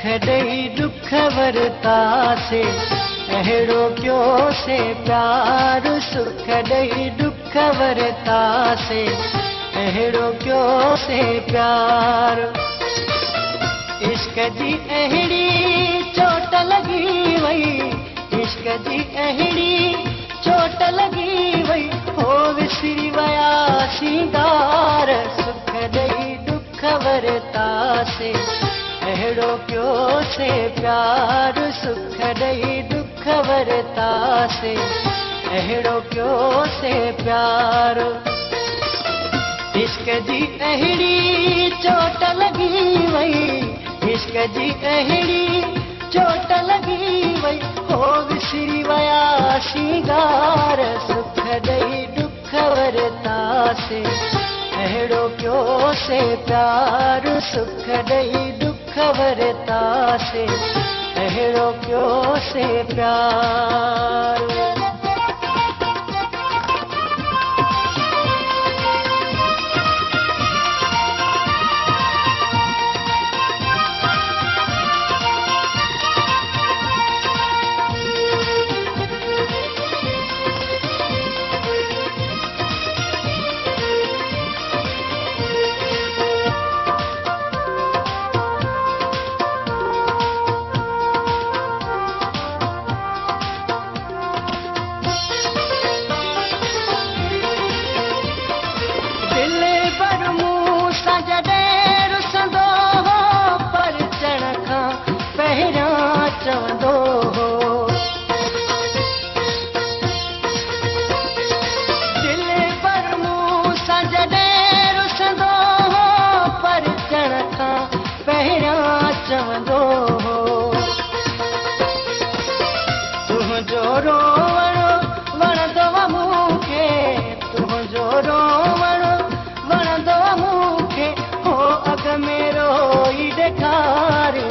ॾेई दुख वरतासे अहिड़ो क्यों से प्यार सुख ॾेई दुख वरतासे अहिड़ो क्यों से प्यार इश्क जी अहिड़ी चोट लगी वई इश्क जी अहिड़ी चोट लगी वई हो विसरी वया सिंगार सुख ॾेई दुख वरतासे अहिड़ो क्यों से प्यार सुख ॾेई दुख वरतासे अहिड़ो क्यों से प्यार इश्क जी अहिड़ी चोट लगी वई इश्क जी अहिड़ी चोट लगी वई हो विसरी वया सिंगार सुख ॾेई दुख वरतासे अहिड़ो क्यों से प्यार सुख ॾेई दुख वरतासे अहिड़ो क्यों से प्यार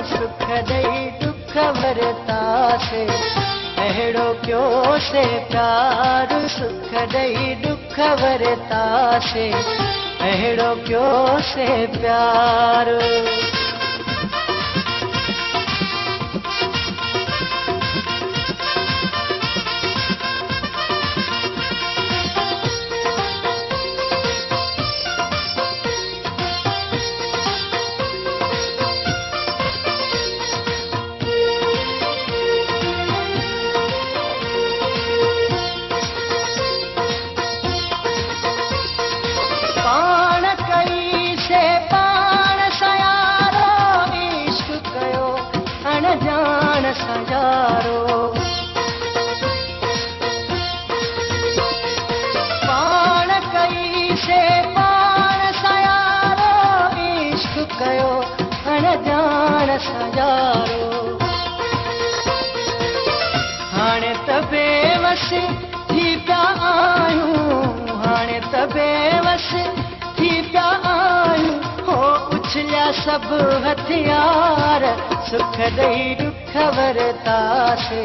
सुख ॾेई दुख वरतासे अहिड़ो क्यों से प्यार सुख ॾेई दुख वरतासे अहिड़ो क्यों से प्यार पाण कई से पाण सयारो इश्क कयो अनजान सयारो हाणे त बेवस थी पिया आहियूं हाणे त बेवस थी पिया आहियूं हो उछलिया सभु हथियार सुख ॾेई दुख वरतासे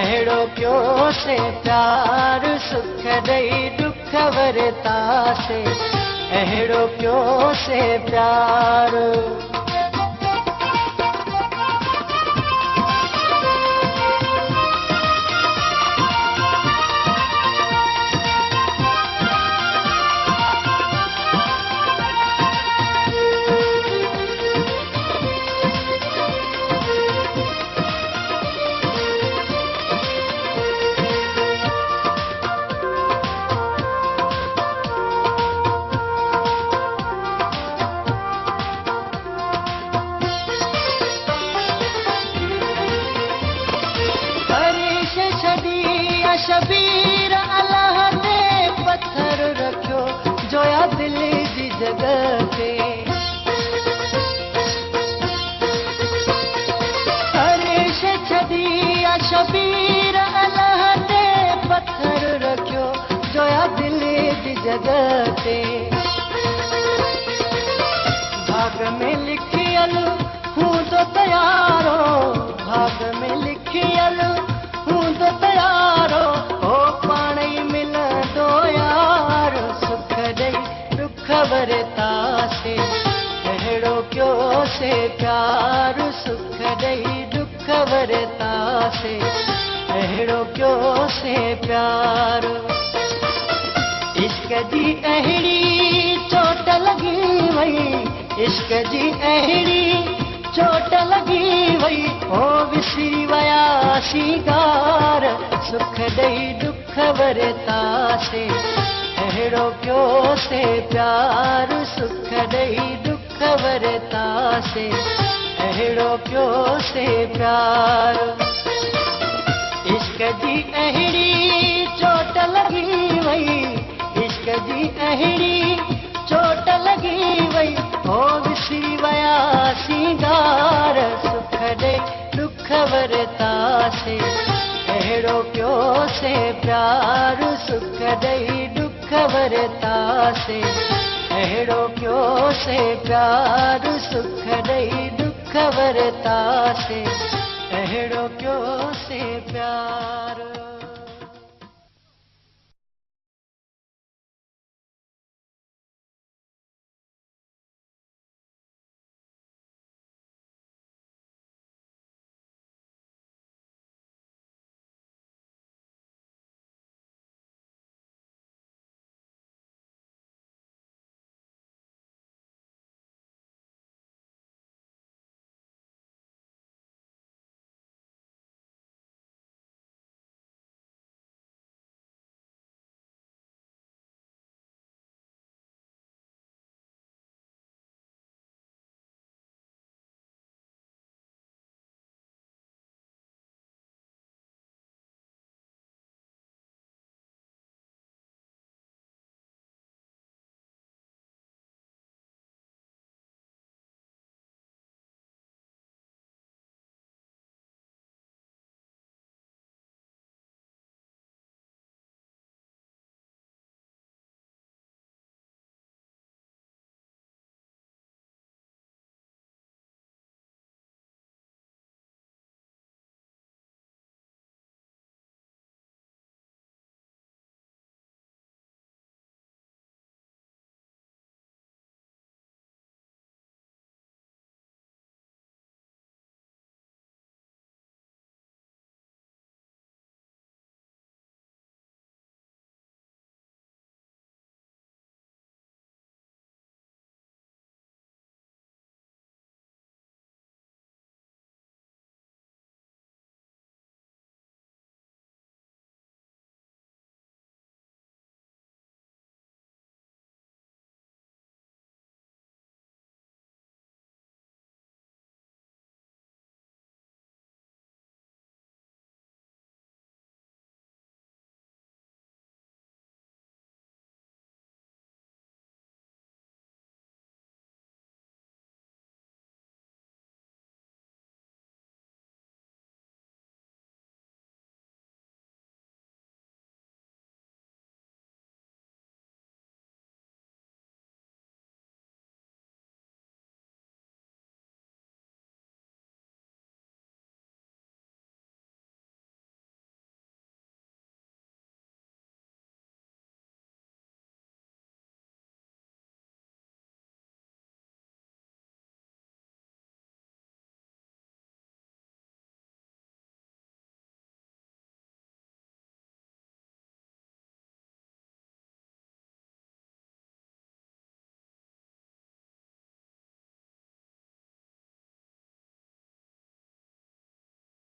अहिड़ो क्यों से प्यार सुख ॾेई दुख वरतासे अहिड़ो क्यों से प्यार शबीर अल्लाह ने पत्थर रखियो जोया दिल जी जगह पे हरीश छदी शबीर अल्लाह ने पत्थर रखियो जोया दिल जी जगह पे भाग में लिखियल हूँ तो तैयारो भाग में लिखियल हूँ तो तैयारो हो पाण ई मिलंदो यार सुख ॾेई दुख वरतासे अहिड़ो क्यों से प्यार सुख वरता से अहिड़ो कयो से प्यार इश्क जी अहिड़ी चोट लगी वई इश्क जी अहिड़ी चोट लगी वई ओ विसरी वया सीगार सुख ॾेई दुख वरता से अहिड़ो कयो से प्यार सुख ॾेई दुख वरता से अहिड़ो कयो से प्यार इश्क जी अहिड़ी चोट लगी वई इश्क जी अहिड़ी चोट लगी वई ओ विसरी वया सीगार सुख ॾेई दुख वरता से अहिड़ो कयो से प्यार सुख ॾेई दुख वरता से अहिड़ो कयो से प्यार सुख ॾेई दुख वरता से अहिड़ो कयो से प्यार